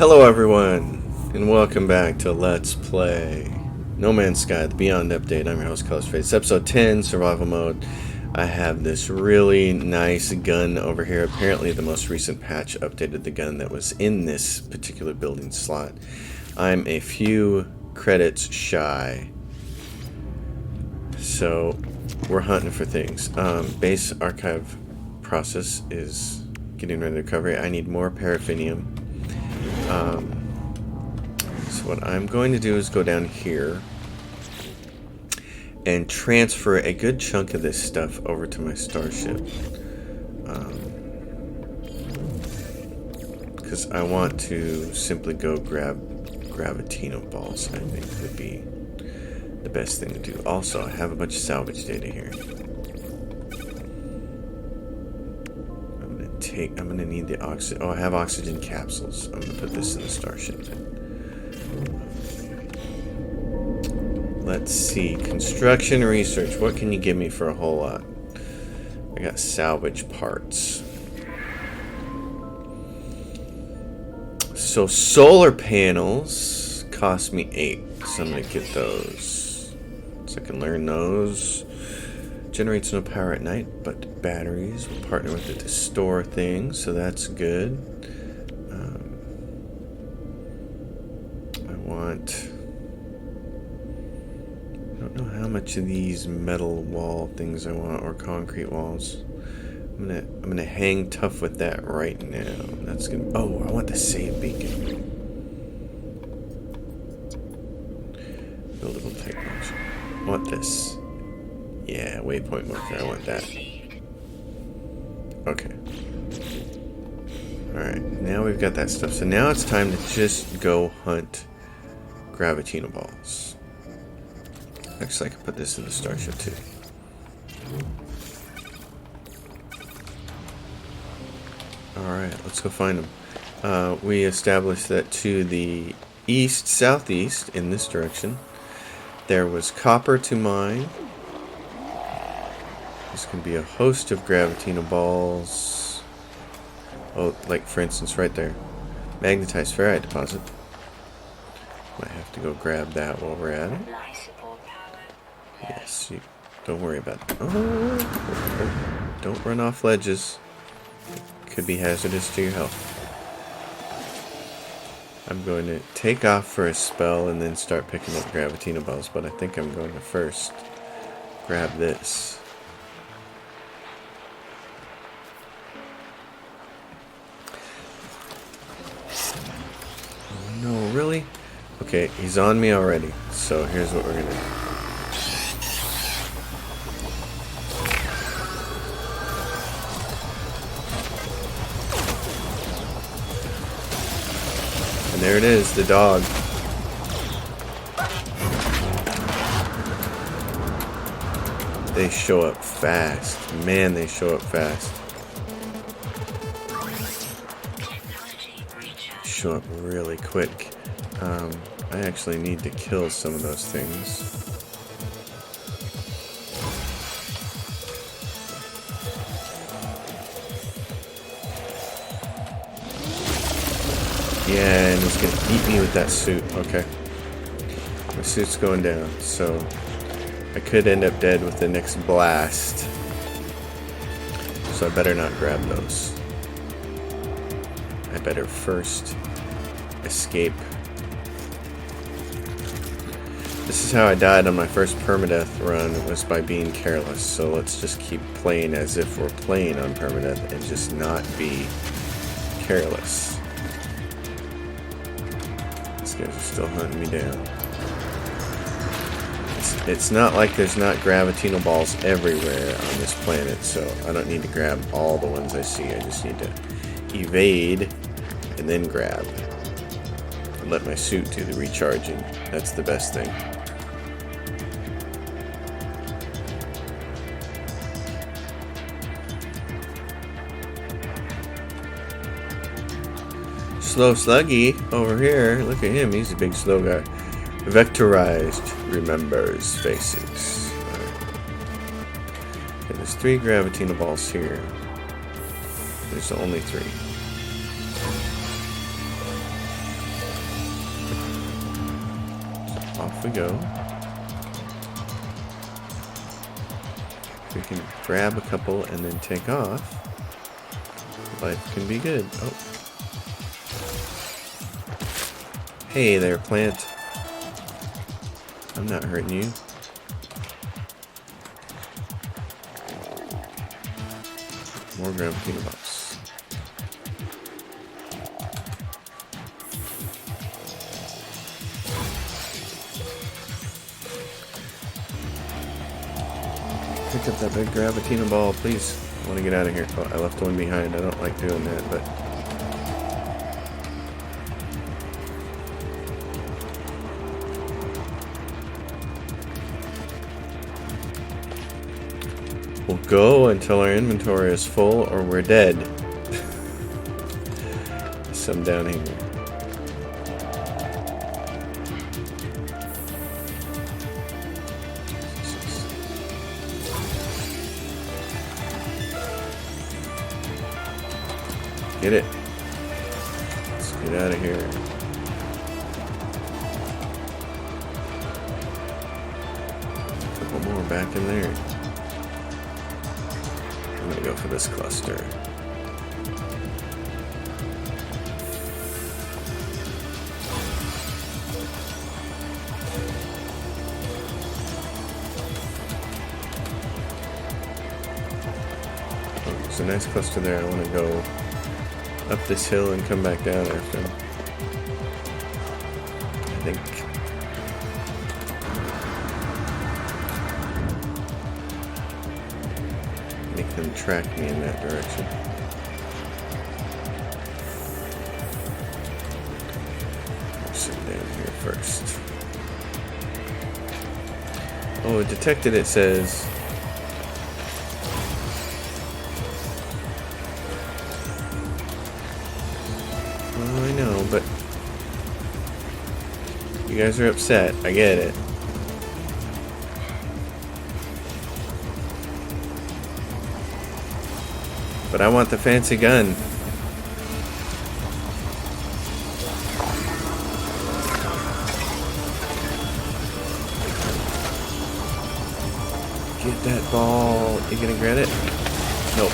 Hello everyone, and welcome back to Let's Play No Man's Sky, the Beyond Update. I'm your host, Colors Fade. It's episode 10, Survival Mode. I have this really nice gun over here. Apparently the most recent patch updated the gun that was in this particular building slot. I'm a few credits shy, so we're hunting for things. Base archive process is getting ready to recover. I need more paraffinium. So what I'm going to do is go down here and transfer a good chunk of this stuff over to my starship. Because I want to simply go grab Gravitino balls, I think would be the best thing to do. Also, I have a bunch of salvage data here. I'm gonna need the oxygen. Oh, I have oxygen capsules. I'm gonna put this in the starship then. Let's see. Construction research. What can you give me for a whole lot? I got salvage parts. So solar panels cost me 8. So I'm gonna get those. So I can learn those. Generates no power at night, but batteries. We'll partner with it to store things, so that's good. I don't know how much of these metal wall things I want, or concrete walls. I'm gonna hang tough with that right now. That's gonna. Oh, I want the save beacon. Buildable technology. I want this. Yeah, waypoint marker, I want that. Okay. Alright, now we've got that stuff. So now it's time to just go hunt Gravitino balls. Actually, I can put this in the starship too. Alright, let's go find them. We established that to the east, southeast, in this direction, there was copper to mine. This can be a host of Gravitino balls. Oh, like for instance right there. Magnetized ferrite deposit. Might have to go grab that while we're at it. Yes, don't worry about it. Oh, don't run off ledges. Could be hazardous to your health. I'm going to take off for a spell and then start picking up Gravitino balls, but I think I'm going to first grab this. No, really? Okay, he's on me already. So here's what we're gonna do. And there it is, the dog. They show up fast. Man, they show up fast. Show up really quick. I actually need to kill some of those things. Yeah, and he's gonna eat me with that suit. Okay. My suit's going down, so I could end up dead with the next blast. So I better not grab those. I better first escape. This is how I died on my first permadeath run, was by being careless. So let's just keep playing as if we're playing on permadeath and just not be careless. These guys are still hunting me down. It's not like there's not Gravitino balls everywhere on this planet, so I don't need to grab all the ones I see. I just need to evade and then grab. And let my suit do the recharging. That's the best thing. Slow Sluggy over here. Look at him. He's a big slow guy. Vectorized remembers faces. Right. Okay, there's 3 Gravitino balls here. There's only 3. Off we go. We can grab a couple and then take off. Life can be good. Oh. Hey there, plant. I'm not hurting you. More Gravitino Box. Pick up that big Gravitino ball, please. I want to get out of here. Oh, I left one behind. I don't like doing that, but... we'll go until our inventory is full or we're dead. Some down here. Get it. Let's get out of here. A couple more back in there. I'm gonna go for this cluster. Oh, there's a nice cluster there. I want to go up this hill and come back down after him. I think. Make them track me in that direction. I'll sit down here first. Oh, it detected, it says. Oh, I know, but you guys are upset. I get it. But I want the fancy gun. Get that ball. You gonna grab it? Nope.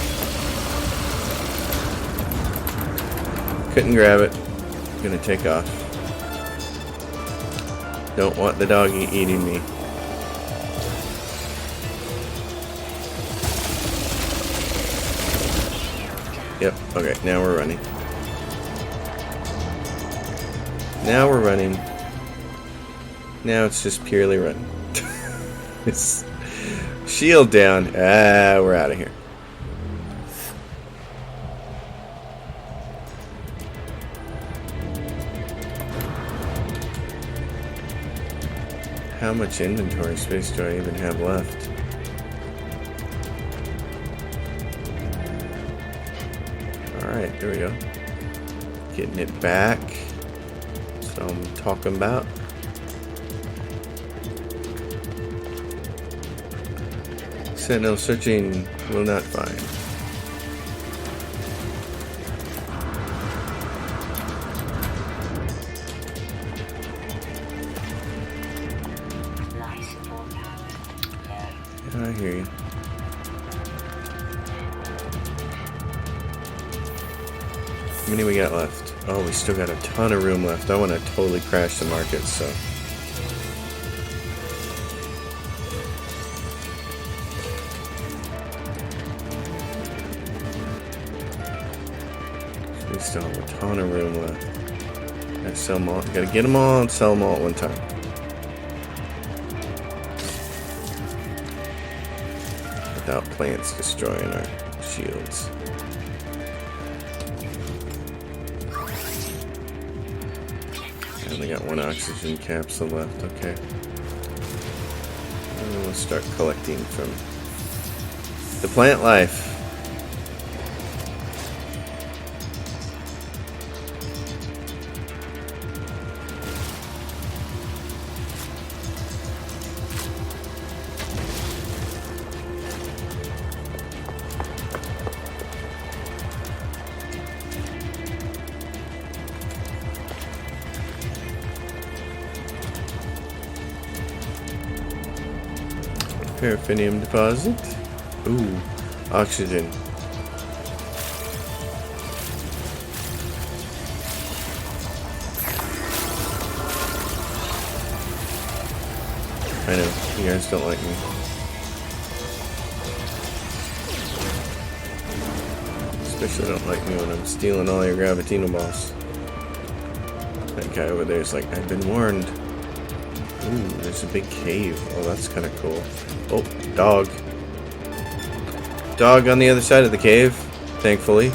Couldn't grab it. I'm gonna take off. Don't want the doggy eating me. Yep, okay, now we're running. Now we're running. Now it's just purely running. It's shield down. Ah, we're out of here. How much inventory space do I even have left? Alright, there we go. Getting it back. That's what I'm talking about. Sentinel searching will not find. I hear you. How many we got left? Oh, we still got a ton of room left. I want to totally crash the market, so. We still have a ton of room left. Gotta sell them all. Gotta get them all and sell them all at one time. Without plants destroying our shields. I only got one oxygen capsule left, okay. And we'll start collecting from the plant life. Paraffinium deposit. Ooh, oxygen. I know, you guys don't like me. Especially don't like me when I'm stealing all your Gravitino balls. That guy over there is like, I've been warned. Ooh, there's a big cave. Oh, that's kind of cool. Oh, dog. Dog on the other side of the cave, thankfully.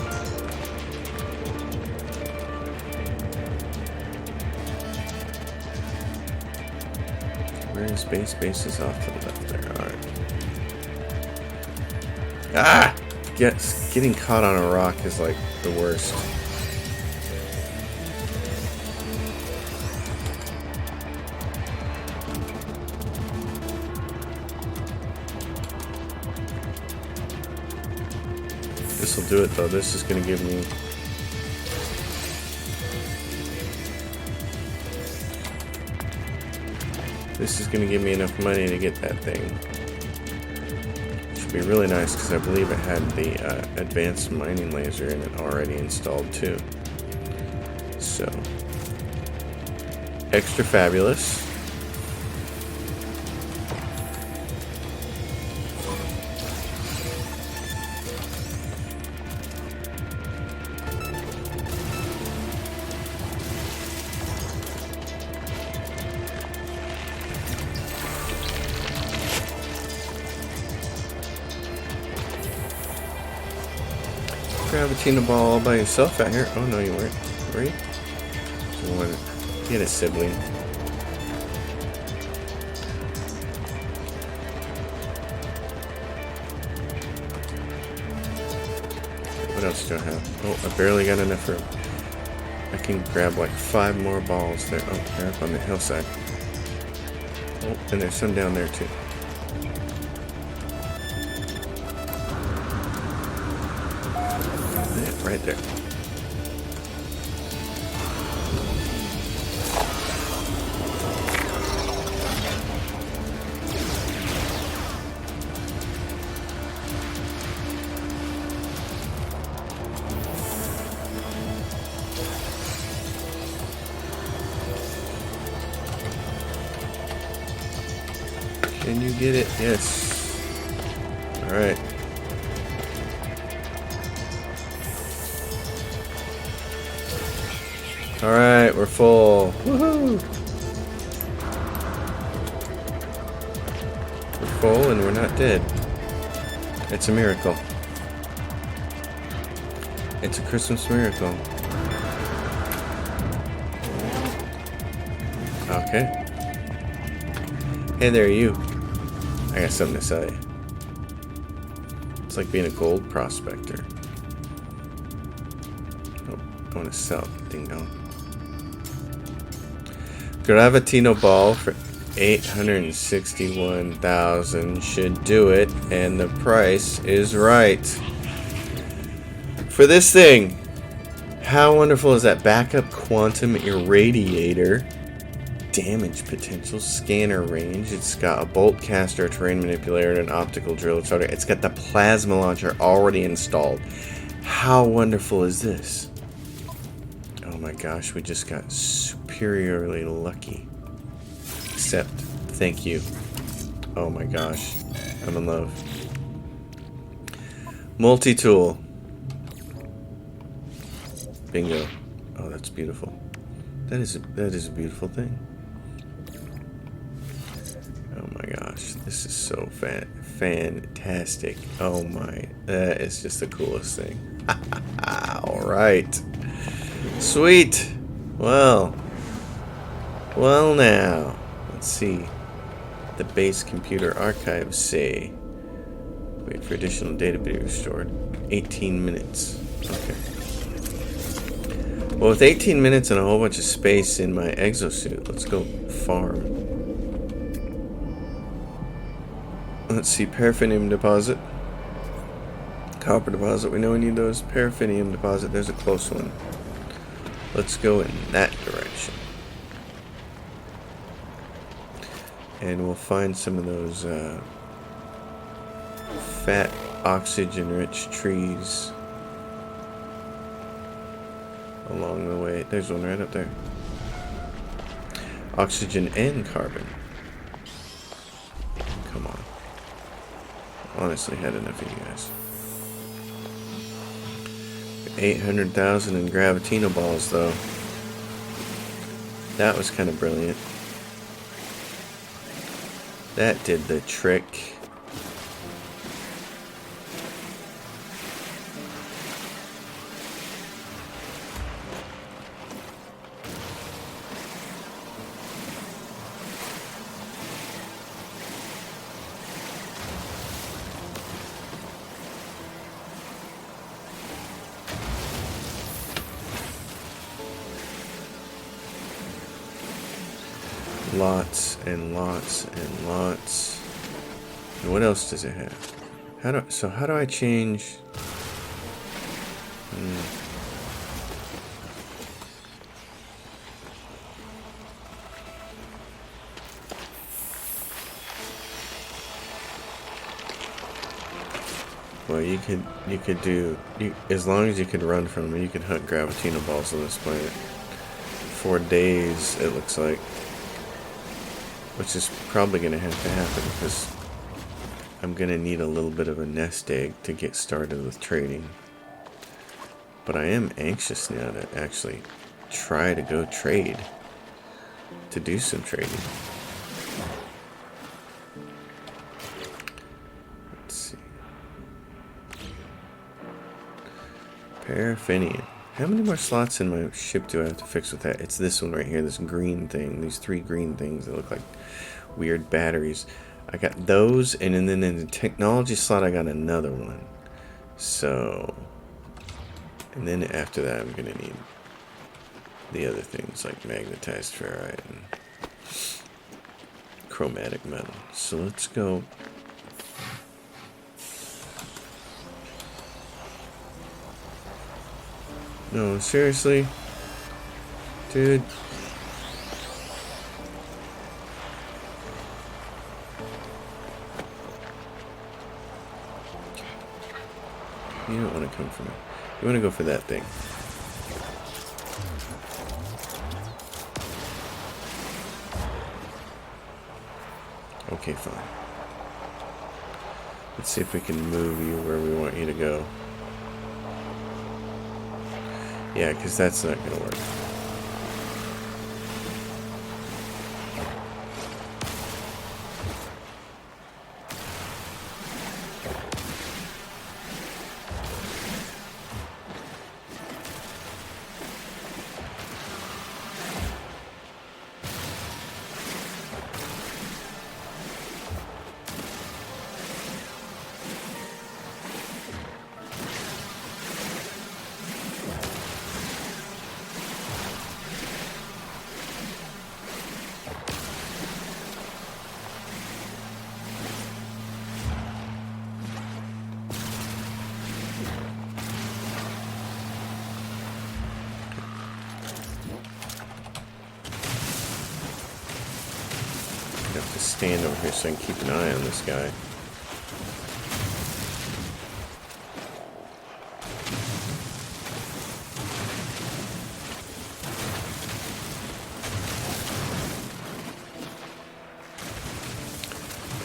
Where is base? Base is off to the left there. Alright. Ah! Yes, getting caught on a rock is like the worst. This will do it though. This is going to give me... This is going to give me enough money to get that thing. Should be really nice because I believe it had the advanced mining laser in it already installed too. So, extra fabulous. Gravitino ball all by yourself out here. Oh no, you weren't. Were you? He had a sibling. What else do I have? Oh, I barely got enough room. I can grab like 5 more balls there. Oh, they're up on the hillside. Oh, and there's some down there too. Right there. Can you get it? Yes. All right. Alright, we're full. Woohoo! We're full and we're not dead. It's a miracle. It's a Christmas miracle. Okay. Hey there, you. I got something to sell you. It's like being a gold prospector. Oh, I want to sell. Ding dong. Gravitino ball for 861,000 should do it, and the price is right. For this thing, how wonderful is that? Backup quantum irradiator, damage potential, scanner range. It's got a bolt caster, a terrain manipulator, and an optical drill. It's got the plasma launcher already installed. How wonderful is this? Oh my gosh, we just got superiorly lucky. Except, thank you. Oh my gosh, I'm in love. Multi-tool. Bingo. Oh, that's beautiful. That is a beautiful thing. Oh my gosh, this is so fantastic. Oh my, that is just the coolest thing. All right. Sweet. Well now, let's see. The base computer archives say, wait for additional data to be restored. 18 minutes. Okay. Well, with 18 minutes and a whole bunch of space in my exosuit, let's go farm. Let's see, paraffinium deposit. Copper deposit, we know we need those. Paraffinium deposit, there's a close one. Let's go in that direction. And we'll find some of those fat, oxygen-rich trees along the way. There's one right up there. Oxygen and carbon. Come on. Honestly, had enough of you guys. 800,000 in Gravitino balls, though. That was kind of brilliant. That did the trick. Lots and lots and lots. And what else does it have? How do I change? Well, you could do as long as you could run from them, you could hunt Gravitino balls on this planet for days. It looks like. Which is probably going to have to happen because I'm going to need a little bit of a nest egg to get started with trading. But I am anxious now to actually try to go trade. To do some trading. Let's see. Paraffinium. How many more slots in my ship do I have to fix with that? It's this one right here, this green thing. These 3 green things that look like weird batteries. I got those, and then in the technology slot I got another one. So, and then after that I'm going to need the other things like magnetized ferrite and chromatic metal. So let's go. No, seriously? Dude. You don't want to come for me. You want to go for that thing. Okay, fine. Let's see if we can move you where we want you to go. Yeah, because that's not going to work. Have to stand over here so I can keep an eye on this guy.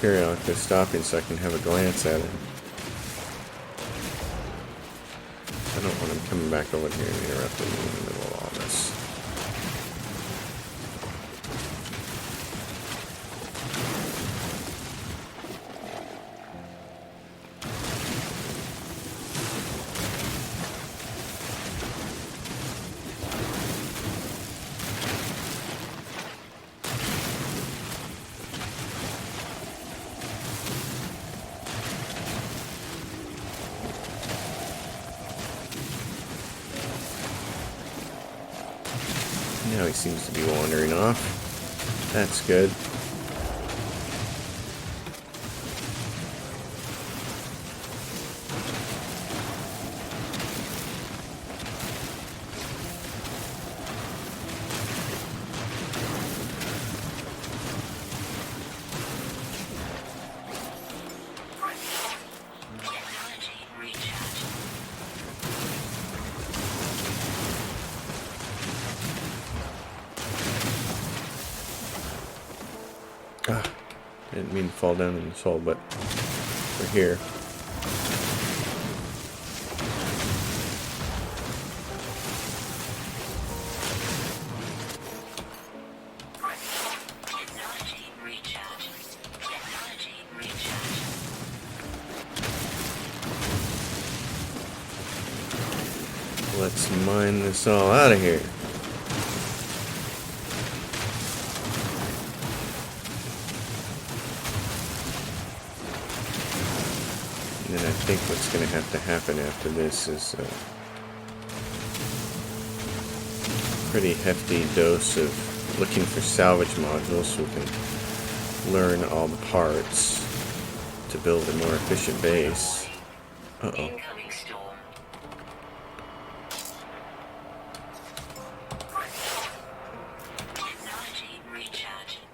Periodically stopping so I can have a glance at it. I don't want him coming back over here and interrupting me in the middle of all this. Now he seems to be wandering off. That's good. Didn't mean to fall down in this hole, but we're here. Let's mine this all out of here. And then I think what's going to have to happen after this is a pretty hefty dose of looking for salvage modules so we can learn all the parts to build a more efficient base. Uh-oh.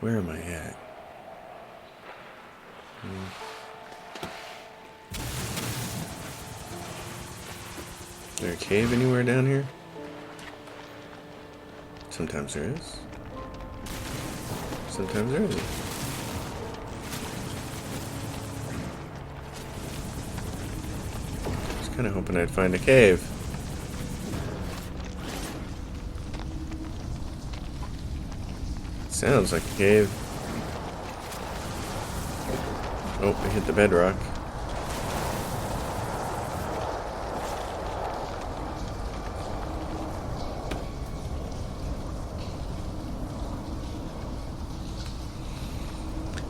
Where am I at? Is there a cave anywhere down here? Sometimes there is. Sometimes there isn't. I was kind of hoping I'd find a cave. Sounds like a cave. Oh, I hit the bedrock.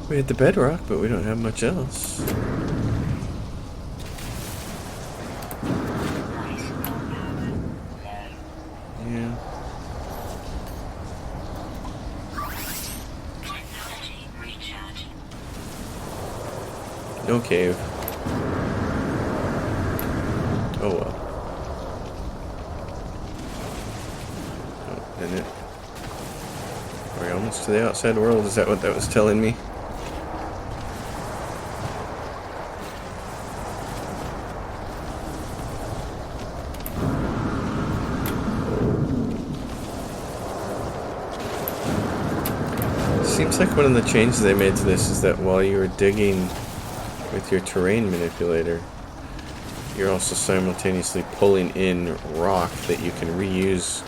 We hit the bedrock, but we don't have much else. Yeah. No cave. Oh well. Oh, isn't it? Are we almost to the outside world? Is that what that was telling me? Seems like one of the changes they made to this is that while you were digging with your terrain manipulator, you're also simultaneously pulling in rock that you can reuse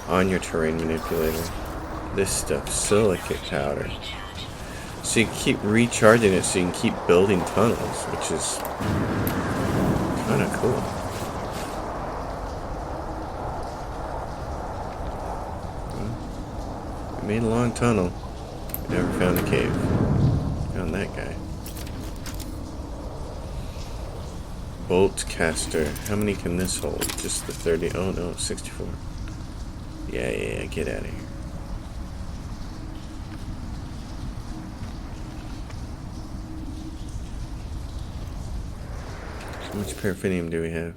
on your terrain manipulator. This stuff, silicate powder. So you can keep recharging it so you can keep building tunnels, which is kind of cool. Well, we made a long tunnel. Never found a cave. Found that guy. Bolt caster. How many can this hold? Just the 30. Oh no, 64. Yeah, get out of here. How much paraffinium do we have?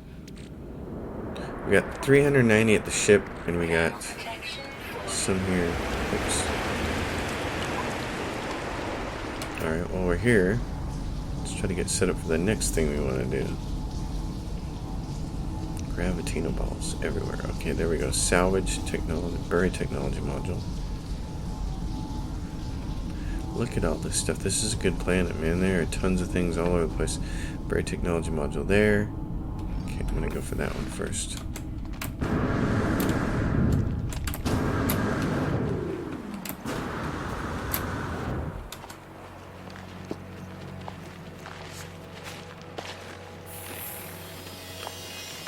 We got 390 at the ship, and we got some here. Oops. Alright, while we're here, let's try to get set up for the next thing we want to do. Gravitino balls everywhere. Okay, there we go. Salvage technology, buried technology module. Look at all this stuff. This is a good planet, man. There are tons of things all over the place. Buried technology module there. Okay, I'm gonna go for that one first.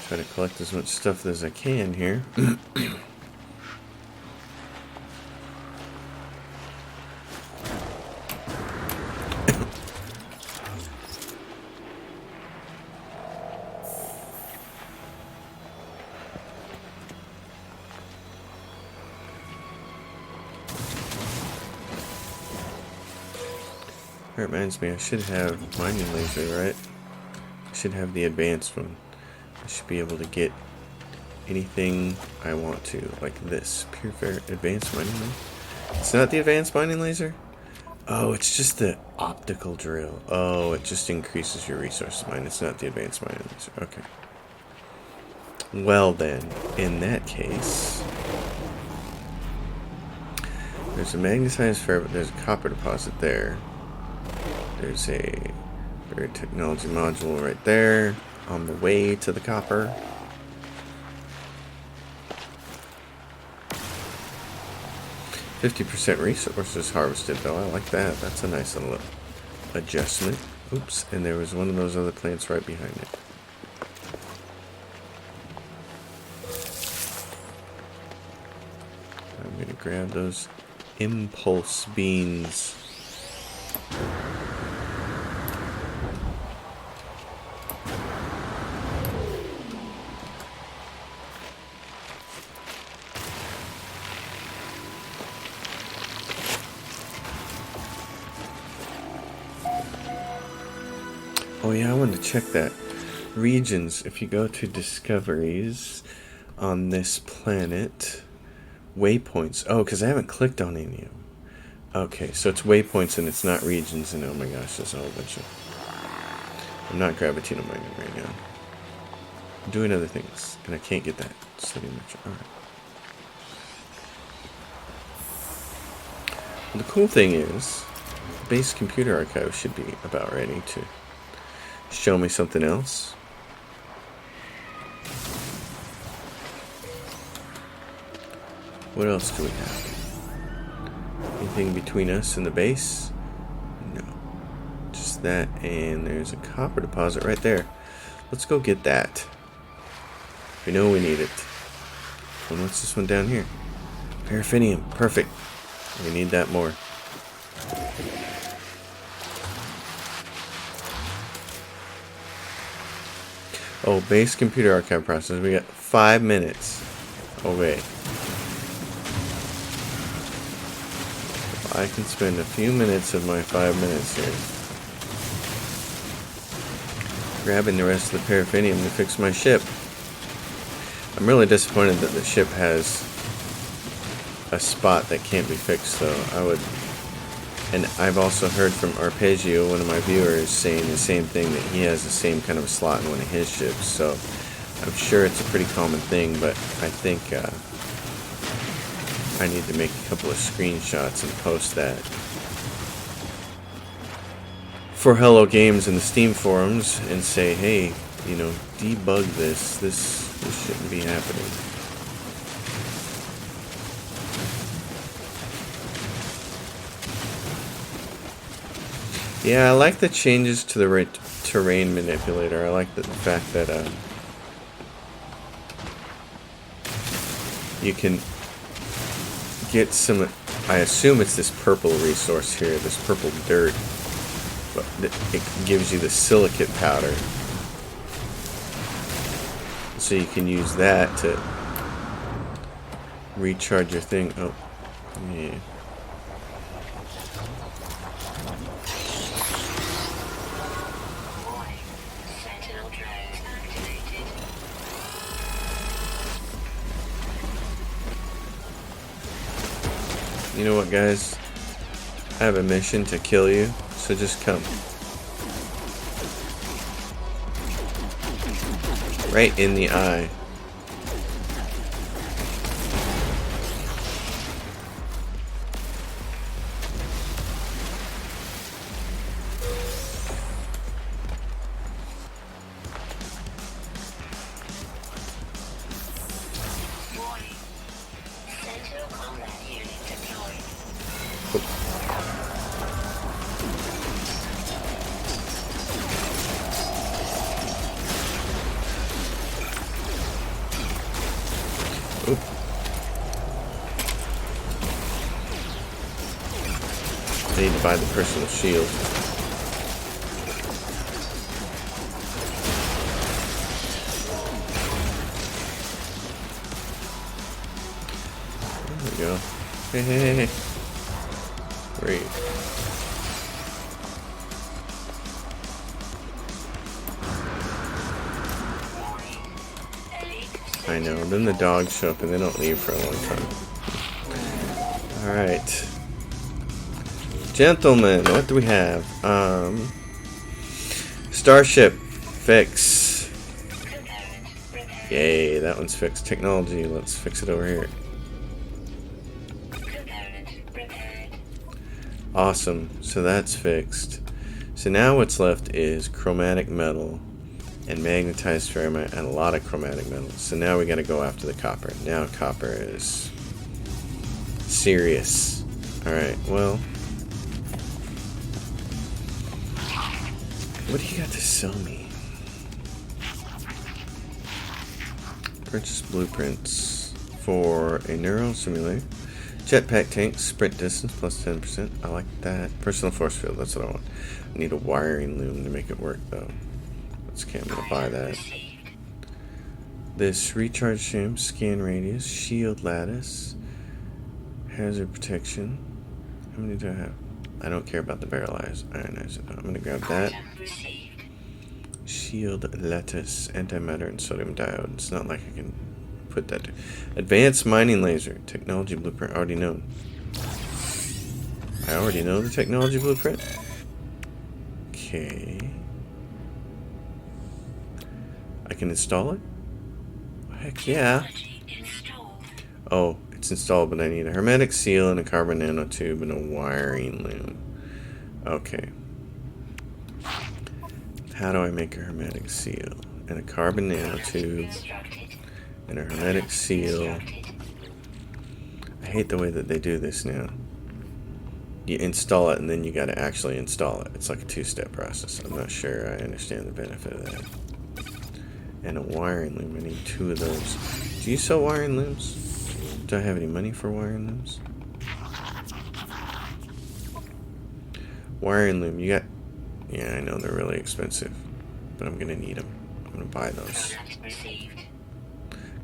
Try to collect as much stuff as I can here. That reminds me, I should have mining laser, right? I should have the advanced one. I should be able to get anything I want to, like this. Pure Fair Advanced Mining Laser. It's not the Advanced Mining Laser? Oh, it's just the optical drill. Oh, it just increases your resources mine. It's not the Advanced Mining Laser. Okay. Well then, in that case, there's a magnetized ferrite, but there's a copper deposit there. There's a buried technology module right there on the way to the copper. %50 resources harvested, though. I like that. That's a nice little adjustment. Oops, and there was one of those other plants right behind it. I'm going to grab those impulse beans. Oh yeah, I wanted to check that. Regions, if you go to discoveries on this planet, waypoints. Oh, because I haven't clicked on any of them. Okay, so it's waypoints and it's not regions, and oh my gosh, there's a whole bunch of... I'm not gravitino mining right now. I'm doing other things, and I can't get that. Study much. Alright. Well, the cool thing is, Base Computer Archive should be about ready to show me something else. What else do we have? Anything between us and the base? No. Just that, and there's a copper deposit right there. Let's go get that. We know we need it. And what's this one down here? Paraffinium. Perfect. We need that more. Oh, Base Computer Archive process. We got 5 minutes. Okay. I can spend a few minutes of my 5 minutes here grabbing the rest of the paraffinium to fix my ship. I'm really disappointed that the ship has a spot that can't be fixed, though. And I've also heard from Arpeggio, one of my viewers, saying the same thing, that he has the same kind of slot in one of his ships. So I'm sure it's a pretty common thing, but I think I need to make a couple of screenshots and post that for Hello Games in the Steam forums and say, hey, you know, debug this. This shouldn't be happening. Yeah, I like the changes to the terrain manipulator. I like the fact that you can get some, I assume it's this purple resource here, this purple dirt, but it gives you the silicate powder. So you can use that to recharge your thing. Oh, yeah. You know what, guys? I have a mission to kill you, so just come. Right in the eye. Oop. I need to buy the personal shield. There we go. Hey, hey, hey. Great. I know, then the dogs show up and they don't leave for a long time. Alright. Gentlemen, what do we have? Starship fix. Yay, that one's fixed. Technology, let's fix it over here. Awesome, so that's fixed. So now what's left is chromatic metal and magnetized ferrite and a lot of chromatic metals. So now we got to go after the copper. Now copper is serious. Alright, well, what do you got to sell me? Purchase blueprints for a neural simulator. Jetpack tank, sprint distance plus 10%. I like that. Personal force field, that's what I want. I need a wiring loom to make it work though. Okay, I'm gonna buy that. This recharge sham, scan radius, shield lattice, hazard protection. How many do I have? I don't care about the barrel ionizer. I'm gonna grab that. Shield lattice, antimatter, and sodium diode. It's not like I can put that to. Advanced mining laser, technology blueprint already known. I already know the technology blueprint. Okay. I can install it? Heck yeah. Oh, it's installed, but I need a hermetic seal and a carbon nanotube and a wiring loom. Okay. How do I make a hermetic seal? And a carbon nanotube and a hermetic seal. I hate the way that they do this now. You install it and then you gotta actually install it. It's like a two-step process. I'm not sure I understand the benefit of that. And a wiring loom. I need 2 of those. Do you sell wiring looms? Do I have any money for wiring looms? Wiring loom. You got... Yeah, I know they're really expensive. But I'm gonna need them. I'm gonna buy those.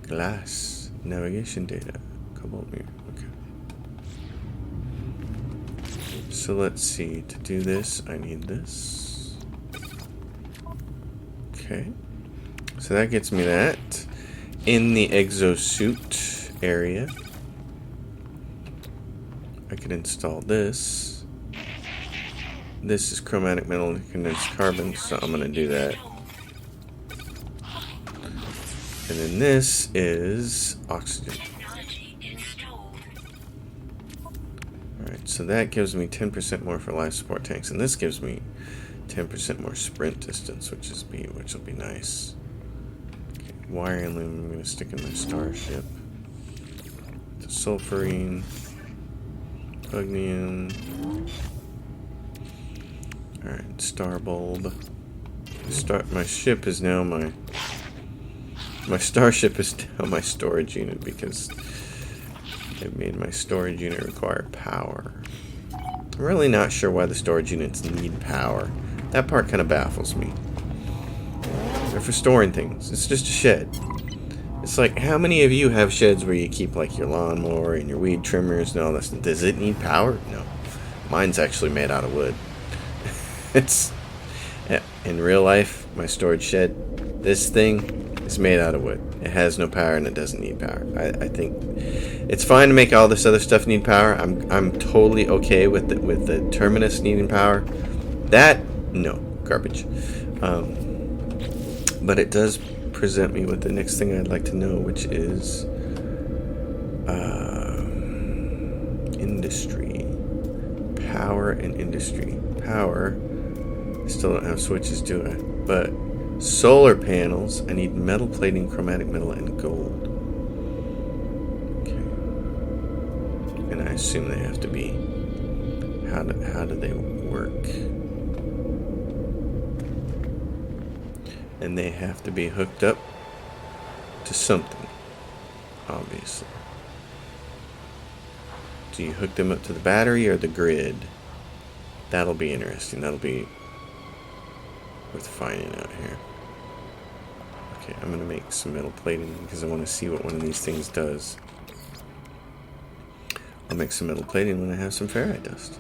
Glass. Navigation data. Cobalt mirror. Okay. So let's see. To do this, I need this. Okay. So that gets me that. In the exosuit area, I can install this. This is chromatic metal and condensed carbon, so I'm going to do that. And then this is oxygen. Alright, so that gives me 10% more for life support tanks, and this gives me 10% more sprint distance, which will be nice. Wiring loom, I'm going to stick in my starship. The sulfurine, pugnium. Alright, star bulb. My ship is now my starship is now my storage unit because it made my storage unit require power. I'm really not sure why the storage units need power. That part kind of baffles me. They're for storing things. It's just a shed. It's like, how many of you have sheds where you keep like your lawnmower and your weed trimmers and all that stuff? Does it need power? No. Mine's actually made out of wood. It's in real life, my storage shed, this thing is made out of wood. It has no power and it doesn't need power. I think it's fine to make all this other stuff need power. I'm totally okay with the terminus needing power. That, no, garbage. But it does present me with the next thing I'd like to know, which is industry. Power and industry. Power, I still don't have switches, do I? But solar panels, I need metal plating, chromatic metal, and gold. Okay. And I assume they have to be... How do they work? And they have to be hooked up to something, obviously. Do you hook them up to the battery or the grid? That'll be interesting. That'll be worth finding out here. Okay, I'm going to make some metal plating because I want to see what one of these things does. I'll make some metal plating when I have some ferrite dust.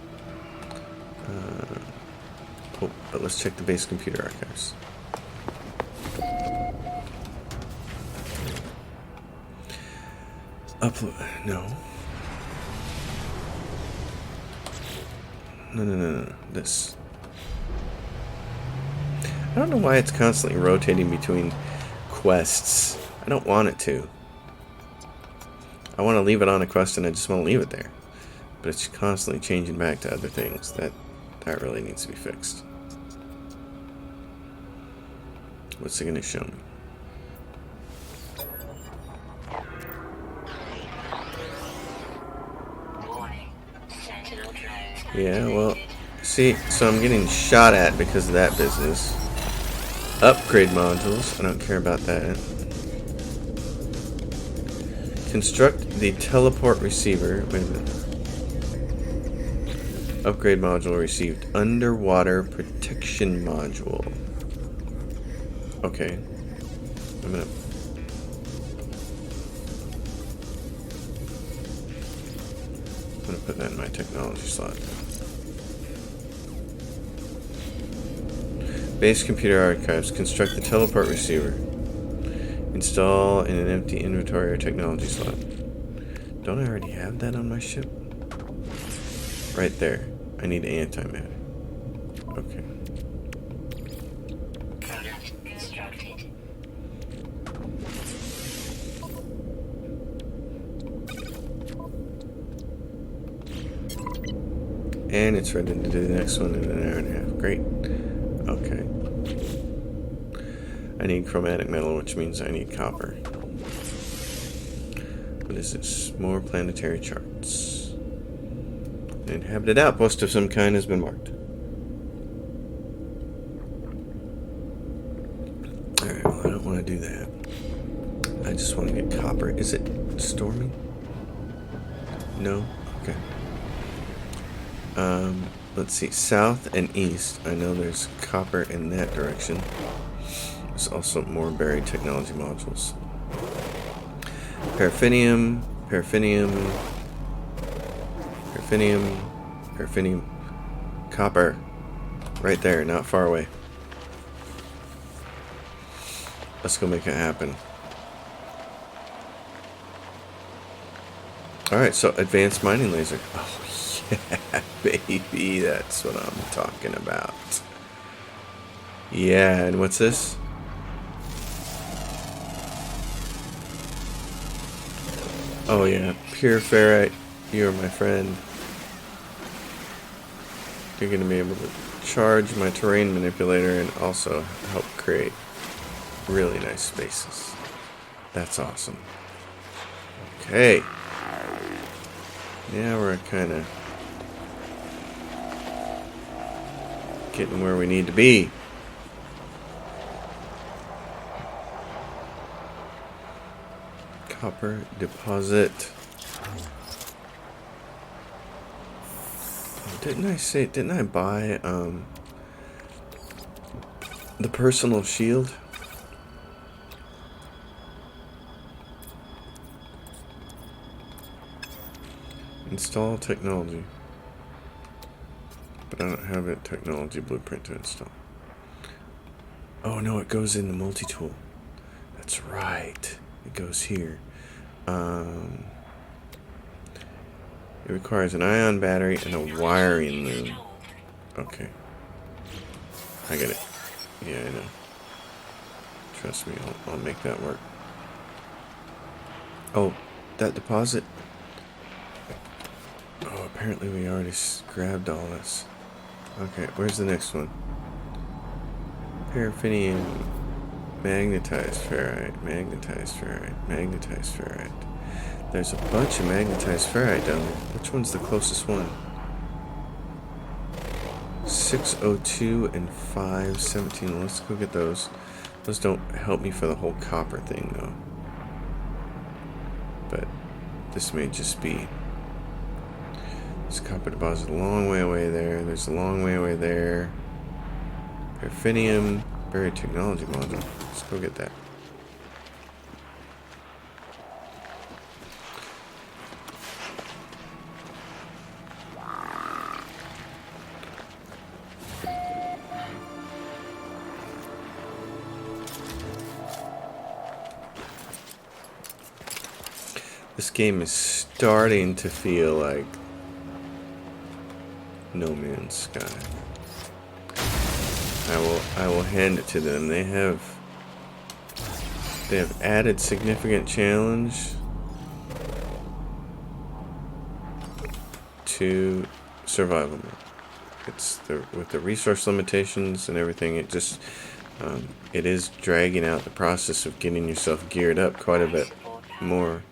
Oh, but let's check the base computer archives. Upload. No. No. This. I don't know why it's constantly rotating between quests. I don't want it to. I want to leave it on a quest and I just want to leave it there. But it's constantly changing back to other things. That really needs to be fixed. What's it gonna show me? Yeah, well, see, so I'm getting shot at because of that business. Upgrade modules. I don't care about that. Construct the teleport receiver. Wait a minute. Upgrade module received. Underwater protection module. Okay. I'm gonna put that in my technology slot. Base computer archives. Construct the teleport receiver. Install in an empty inventory or technology slot. Don't I already have that on my ship? Right there. I need antimatter. Okay. Constructed. And it's ready to do the next one in an hour and a half. Great. Okay. I need chromatic metal, which means I need copper. What is this? More planetary charts. The inhabited outpost of some kind has been marked. Alright, well, I don't want to do that. I just want to get copper. Is it storming? No? Okay. Let's see. South and east. I know there's copper in that direction. There's also more buried technology modules. Paraffinium, paraffinium, paraffinium, paraffinium, copper. Right there, not far away. Let's go make it happen. Alright, so advanced mining laser. Oh, yeah, baby. That's what I'm talking about. Yeah, and what's this? Oh yeah, pure ferrite, you are my friend. You're going to be able to charge my terrain manipulator and also help create really nice spaces. That's awesome. Okay. Yeah, we're kind of getting where we need to be. Copper deposit. Didn't I buy the personal shield? Install technology. But I don't have a technology blueprint to install. Oh no, it goes in the multi-tool. That's right. It goes here. It requires an ion battery and a wiring loom. Okay. I get it. Yeah, I know. Trust me, I'll make that work. Oh, that deposit? Oh, apparently we already grabbed all this. Okay, where's the next one? Paraffinium. Magnetized ferrite, magnetized ferrite, magnetized ferrite. There's a bunch of magnetized ferrite down there. Which one's the closest one? 602 and 517. Let's go get those. Those don't help me for the whole copper thing, though. But this may just be... This copper deposit a long way away there. There's a long way away there. Paraffinium, buried technology module. Let's go get that. This game is starting to feel like No Man's Sky. I will hand it to them. They have added significant challenge to survival mode. It's with the resource limitations and everything. It just it is dragging out the process of getting yourself geared up quite a bit more.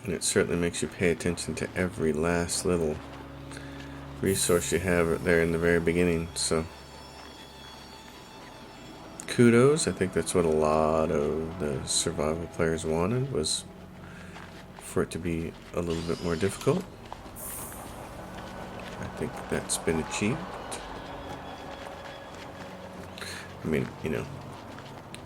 And it certainly makes you pay attention to every last little resource you have there in the very beginning. So kudos. I think that's what a lot of the survival players wanted, was for it to be a little bit more difficult. I think that's been achieved. I mean, you know,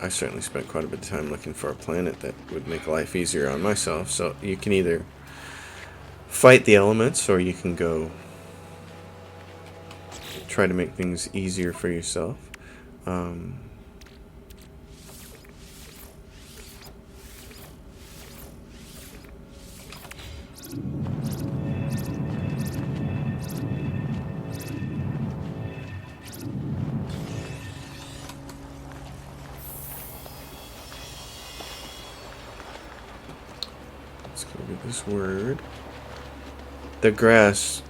I certainly spent quite a bit of time looking for a planet that would make life easier on myself. So you can either fight the elements, or you can go try to make things easier for yourself. Let's go get this word. The grass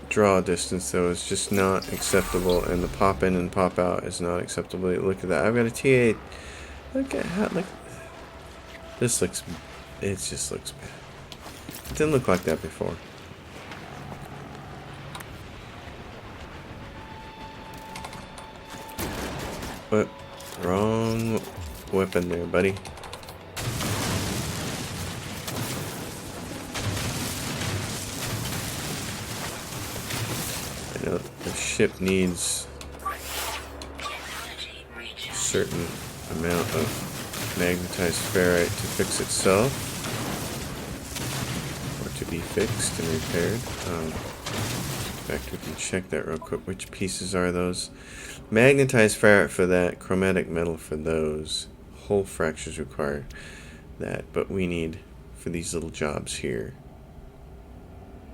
draw distance, though, is just not acceptable, and the pop in and pop out is not acceptable. Look at that. I've got a T8. Look at how, look. This looks, it just looks bad. It didn't look like that before. But wrong weapon there, buddy. I know the ship needs a certain amount of magnetized ferrite to fix itself, or to be fixed and repaired. In fact, we can check that real quick. Which pieces are those? Magnetized ferrite for that, chromatic metal for those. Hole fractures require that, but we need for these little jobs here.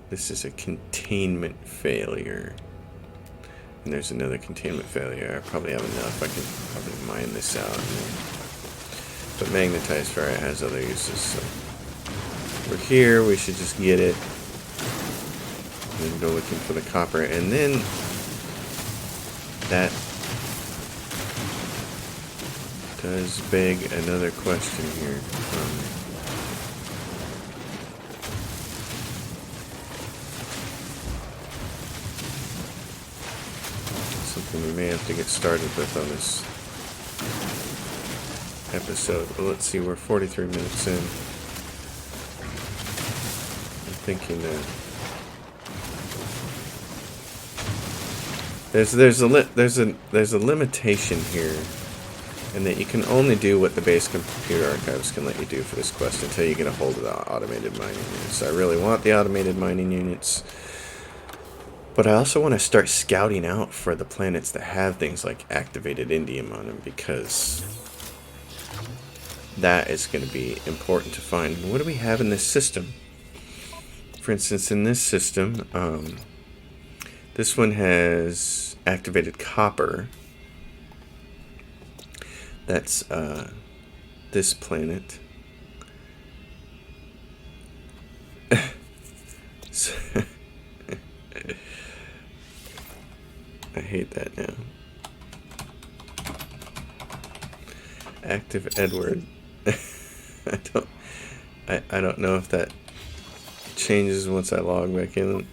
This is a containment failure. And there's another containment failure. I probably have enough. I can probably mine this out. But magnetized ferrite has other uses, so we're here. We should just get it. And then go looking for the copper. And then that does beg another question here. Something we may have to get started with on this episode. But let's see, we're 43 minutes in. I'm thinking that there's a limitation here, and that you can only do what the base computer archives can let you do for this quest until you get a hold of the automated mining units. I really want the automated mining units, but I also want to start scouting out for the planets that have things like activated indium on them, because that is going to be important to find. And what do we have in this system? For instance, in this system, this one has activated copper. That's this planet. I hate that now. Active Edward. I don't know if that changes once I log back in.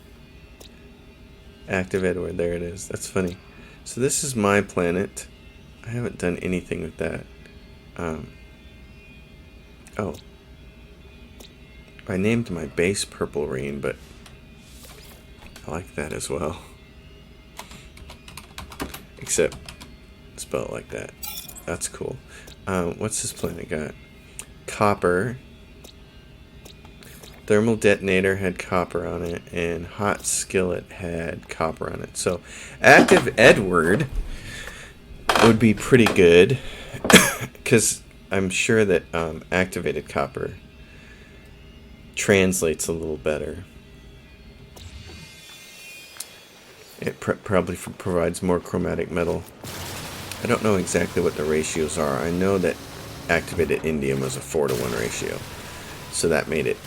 Active Edward, there it is. That's funny. So this is my planet. I haven't done anything with that. Oh. I named my base Purple Rain, but I like that as well. Except spell it like that. That's cool. What's this planet got? Copper. Thermal detonator had copper on it, and hot skillet had copper on it. So Active Edward would be pretty good, because I'm sure that activated copper translates a little better. It probably provides more chromatic metal. I don't know exactly what the ratios are. I know that activated indium was a 4-to-1 ratio, so that made it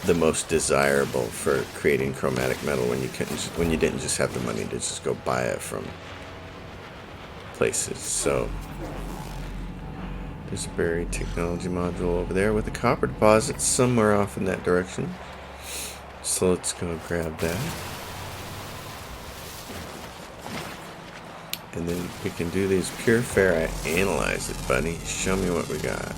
the most desirable for creating chromatic metal when you didn't just have the money to just go buy it from places. So there's a buried technology module over there with a copper deposit somewhere off in that direction. So let's go grab that. And then we can do these pure ferrite. Analyze it, buddy. Show me what we got.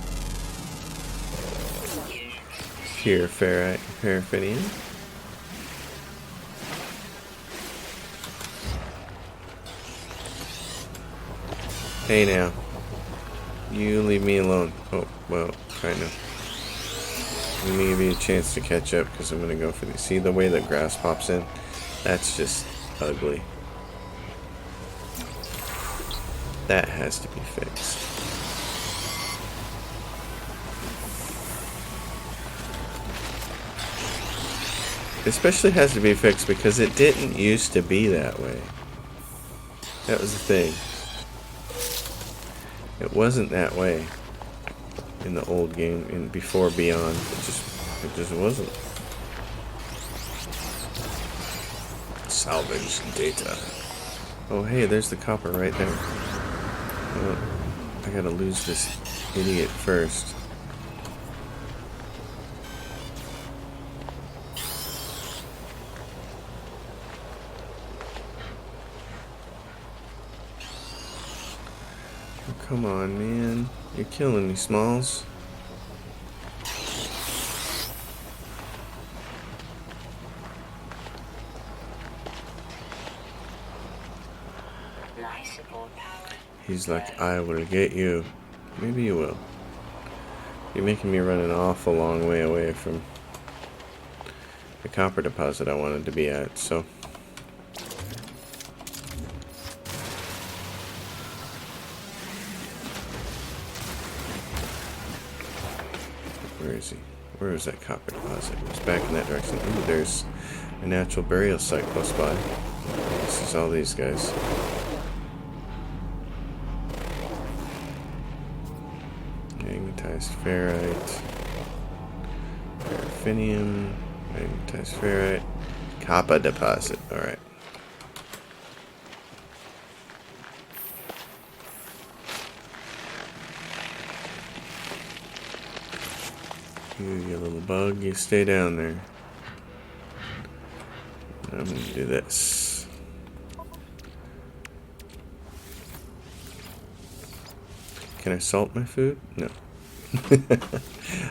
Pure ferrite, paraffinium. Hey now. You leave me alone. Oh, well, kind of. Let me give you a chance to catch up because I'm going to go for these. See the way the grass pops in? That's just ugly. That has to be fixed. Especially has to be fixed because it didn't used to be that way. That was the thing. It wasn't that way in the old game and before Beyond. It just wasn't. Salvage data. Oh hey, there's the copper right there. Oh, I gotta lose this idiot first. Oh, come on, man. You're killing me, Smalls. He's like, I will get you. Maybe you will. You're making me run an awful long way away from the copper deposit I wanted to be at, so. Where is he? Where is that copper deposit? It's back in that direction. Ooh, there's a natural burial site close by. This is all these guys. Magnetized ferrite, paraffinium, magnetized ferrite, copper deposit. All right. You little bug, you stay down there. I'm gonna do this. Can I salt my food? No.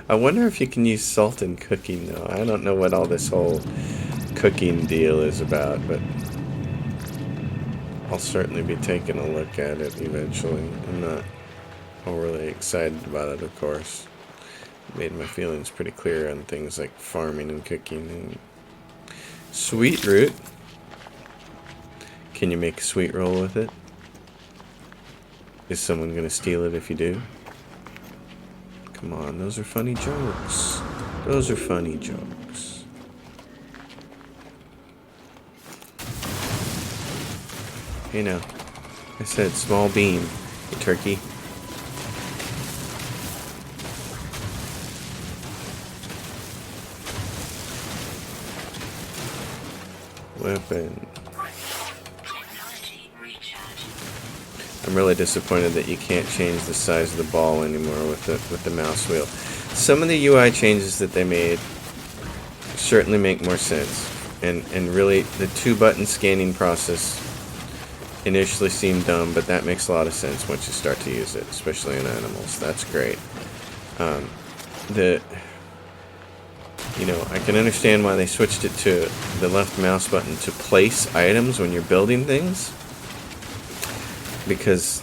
I wonder if you can use salt in cooking though. I don't know what all this whole cooking deal is about, but I'll certainly be taking a look at it eventually. I'm not overly excited about it, of course. Made my feelings pretty clear on things like farming and cooking. And sweet root. Can you make a sweet roll with it? Is someone going to steal it if you do? Come on, those are funny jokes. Those are funny jokes. Hey now. I said small beam, you turkey. Weapon. I'm really disappointed that you can't change the size of the ball anymore with the mouse wheel. Some of the UI changes that they made certainly make more sense. And really, the 2-button scanning process initially seemed dumb, but that makes a lot of sense once you start to use it, especially in animals. That's great. I can understand why they switched it to the left mouse button to place items when you're building things, because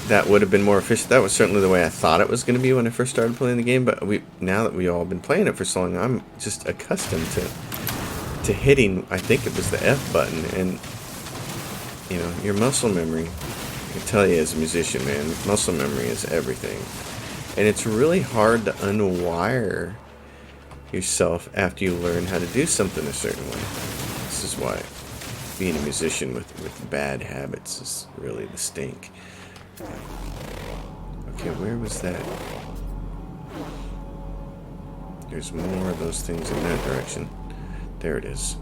that would have been more efficient. That was certainly the way I thought it was going to be when I first started playing the game, but now that we've all been playing it for so long, I'm just accustomed to hitting, I think it was the F button, and your muscle memory, I can tell you as a musician, man, muscle memory is everything. And it's really hard to unwire yourself after you learn how to do something a certain way. This is why being a musician with bad habits is really the stink. Okay, where was that? there's more of those things in that direction. There it is.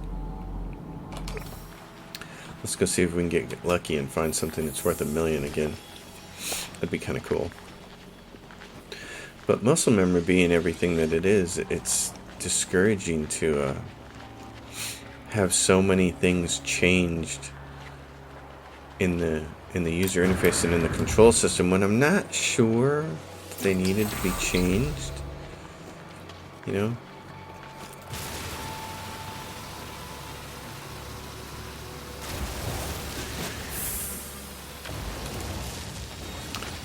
Let's go see if we can get lucky and find something that's worth $1 million again. That'd be kind of cool. But muscle memory being everything that it is, it's discouraging to have so many things changed in the user interface and in the control system when I'm not sure they needed to be changed. You know?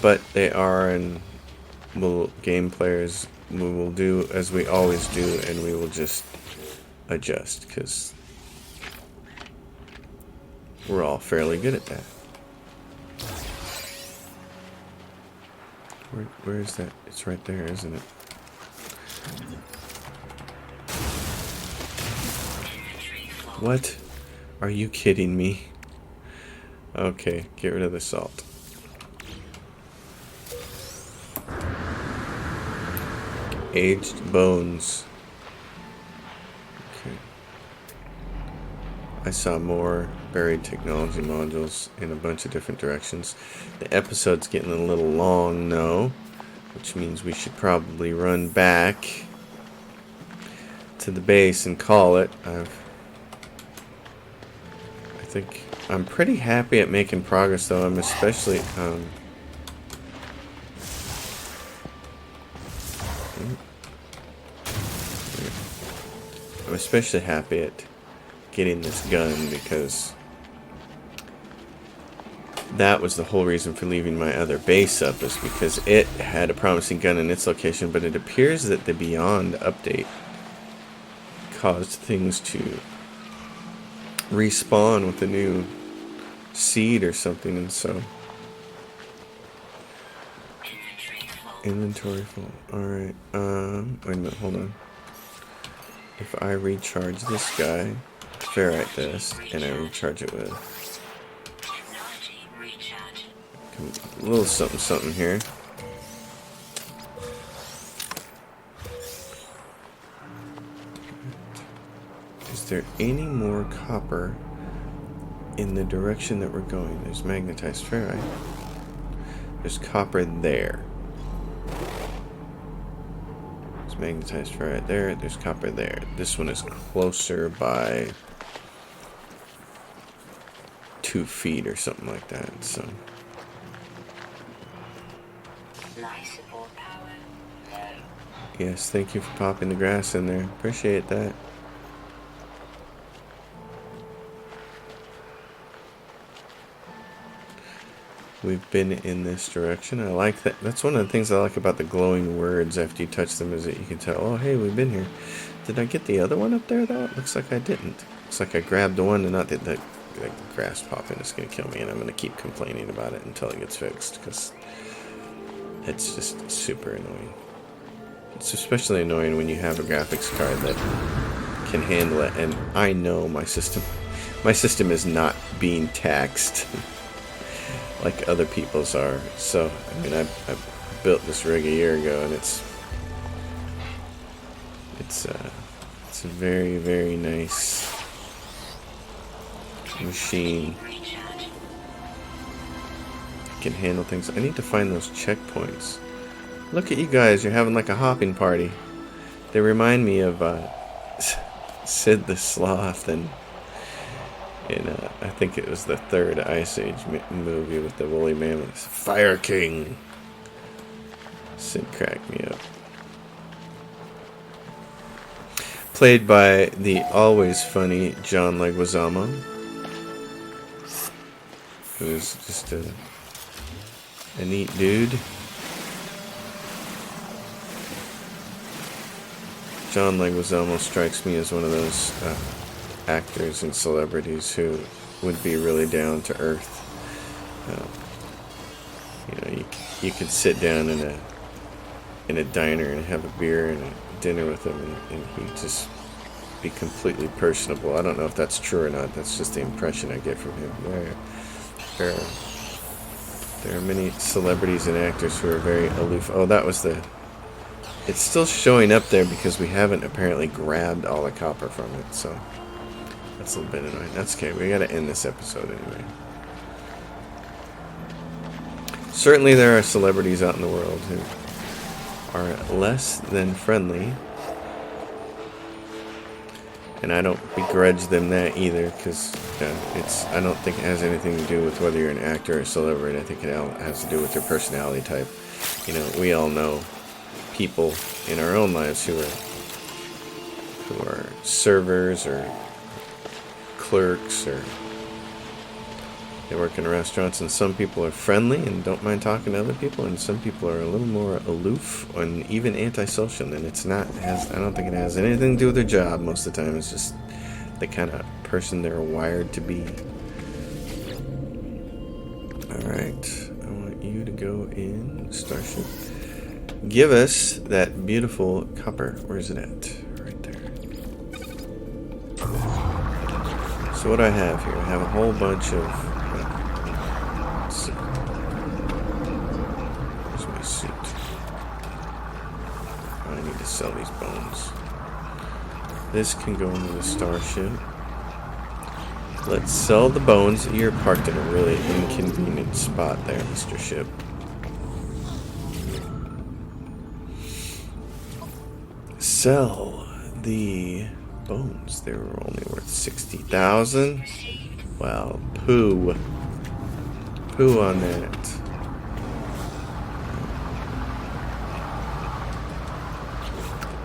But they are, and game players, we will do as we always do, and we will just adjust, because we're all fairly good at that. Where is that? It's right there, isn't it? What? Are you kidding me? Okay, get rid of the salt. Aged bones. Okay. I saw more buried technology modules in a bunch of different directions. The episode's getting a little long, no, which means we should probably run back to the base and call it. I think I'm pretty happy at making progress, though. I'm especially happy at getting this gun, because that was the whole reason for leaving my other base up, is because it had a promising gun in its location, but it appears that the Beyond update caused things to respawn with a new seed or something, and so inventory full. Alright, wait a minute, hold on. If I recharge this guy, ferrite this, and I recharge it with a little something here. Is there any more copper in the direction that we're going? There's magnetized ferrite. There's copper there. There's magnetized ferrite there. There's copper there. This one is closer by 2 feet or something like that. So. Yes, thank you for popping the grass in there. Appreciate that. We've been in this direction. I like that. That's one of the things I like about the glowing words after you touch them, is that you can tell, oh, hey, we've been here. Did I get the other one up there, though? Looks like I didn't. Looks like I grabbed the one and not the grass popping. It's going to kill me, and I'm going to keep complaining about it until it gets fixed, because it's just super annoying. It's especially annoying when you have a graphics card that can handle it, and I know my system is not being taxed like other people's are. So, I mean, I built this rig a year ago, and it's a very, very nice machine. It can handle things. I need to find those checkpoints. Look at you guys, you're having like a hopping party. They remind me of Sid the Sloth and I think it was the third Ice Age movie with the woolly mammoths. Fire King! Sid cracked me up. Played by the always funny John Leguizamo, who's just a neat dude. John Leguizamo strikes me as one of those actors and celebrities who would be really down to earth. You could sit down in a diner and have a beer and a dinner with him, and he'd just be completely personable. I don't know if that's true or not. That's just the impression I get from him. There are many celebrities and actors who are very aloof. Oh, that was the It's still showing up there because we haven't apparently grabbed all the copper from it, so that's a little bit annoying. That's okay, we gotta end this episode anyway. Certainly there are celebrities out in the world who are less than friendly, and I don't begrudge them that either, because I don't think it has anything to do with whether you're an actor or a celebrity. I think it has to do with your personality type. You know, we all know people in our own lives who are servers or clerks, or they work in restaurants, and some people are friendly and don't mind talking to other people, and some people are a little more aloof and even antisocial, and I don't think it has anything to do with their job most of the time. It's just the kind of person they're wired to be. Alright, I want you to go in Starship. Give us that beautiful copper. Where is it at? Right there. So what do I have here? I have a whole bunch of... Where's my suit? Oh, I need to sell these bones. This can go into the Starship. Let's sell the bones. You're parked in a really inconvenient spot there, Mr. Ship. Sell the bones. They were only worth 60,000. Wow, poo on that.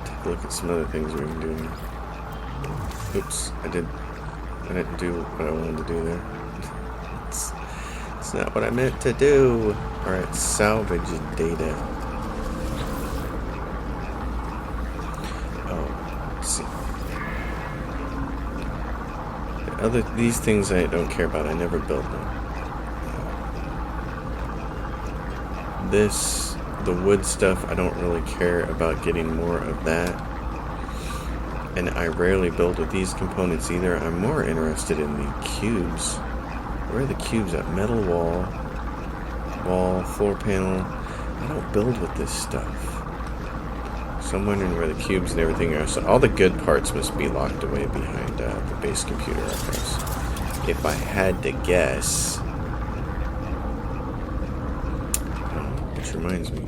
Take a look at some other things we can do. Oops, I didn't do what I wanted to do there. It's not what I meant to do. Alright, salvage data. See. These things I don't care about. I never build them. The wood stuff, I don't really care about getting more of that. And I rarely build with these components either. I'm more interested in the cubes. Where are the cubes at? Metal wall, floor panel. I don't build with this stuff. So I'm wondering where the cubes and everything are. So all the good parts must be locked away behind the base computer archives. If I had to guess. Which reminds me.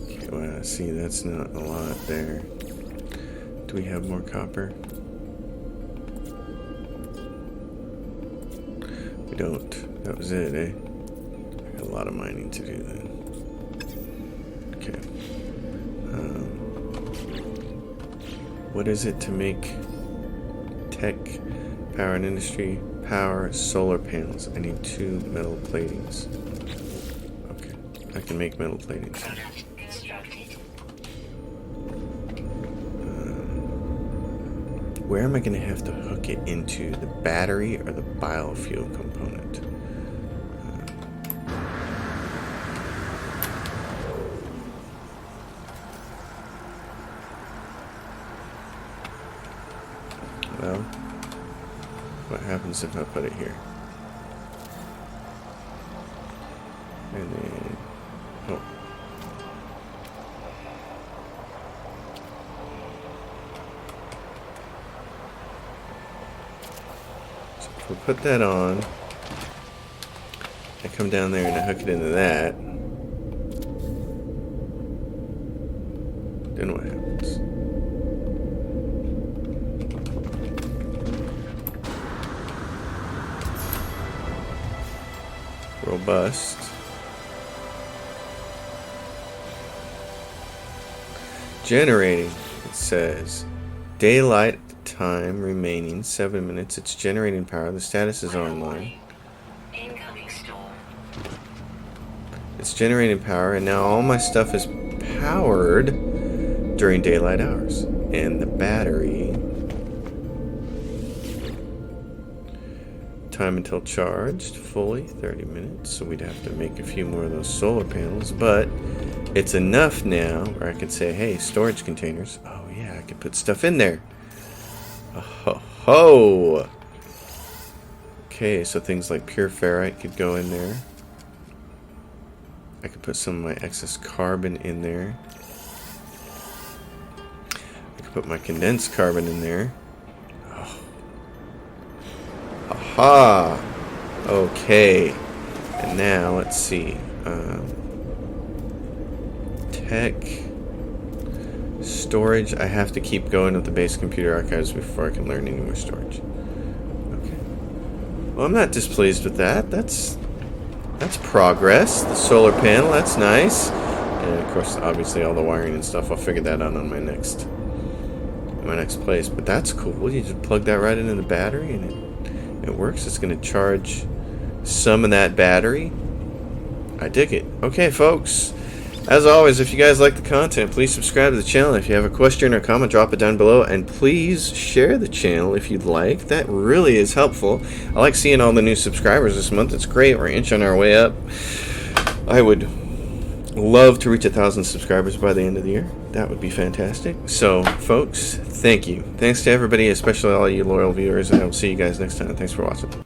Okay, well, see, that's not a lot there. Do we have more copper? We don't. That was it, eh? A lot of mining to do then. Okay. What is it to make tech, power and industry, power, solar panels? I need 2 metal platings. Okay, I can make metal platings. Product constructed. Where am I going to have to hook it into? The battery or the biofuel component? Well, what happens if I put it here? And then, oh. So if we put that on, I come down there and I hook it into that. Then what happens? Robust. Generating, it says. Daylight time remaining 7 minutes. It's generating power. The status is online. Incoming storm. It's generating power, and now all my stuff is powered during daylight hours. And the battery, time until charged fully 30 minutes, so we'd have to make a few more of those solar panels, but it's enough now where I could say, hey, storage containers. Oh yeah, I could put stuff in there. Oh ho. Okay, so things like pure ferrite could go in there. I could put some of my excess carbon in there. I could put my condensed carbon in there. Oh. Aha! Okay. And now, let's see. Tech. Storage. I have to keep going with the base computer archives before I can learn any more storage. Okay. Well, I'm not displeased with that. That's progress. The solar panel, that's nice. And of course, obviously all the wiring and stuff, I'll figure that out on my next place. But that's cool. You just plug that right into the battery and it works. It's going to charge some of that battery. I dig it. Okay, folks. As always, if you guys like the content, please subscribe to the channel. If you have a question or comment, drop it down below. And please share the channel if you'd like. That really is helpful. I like seeing all the new subscribers this month. It's great. We're inching our way up. I would love to reach 1,000 subscribers by the end of the year. That would be fantastic. So, folks, thank you. Thanks to everybody, especially all you loyal viewers. And I will see you guys next time. Thanks for watching.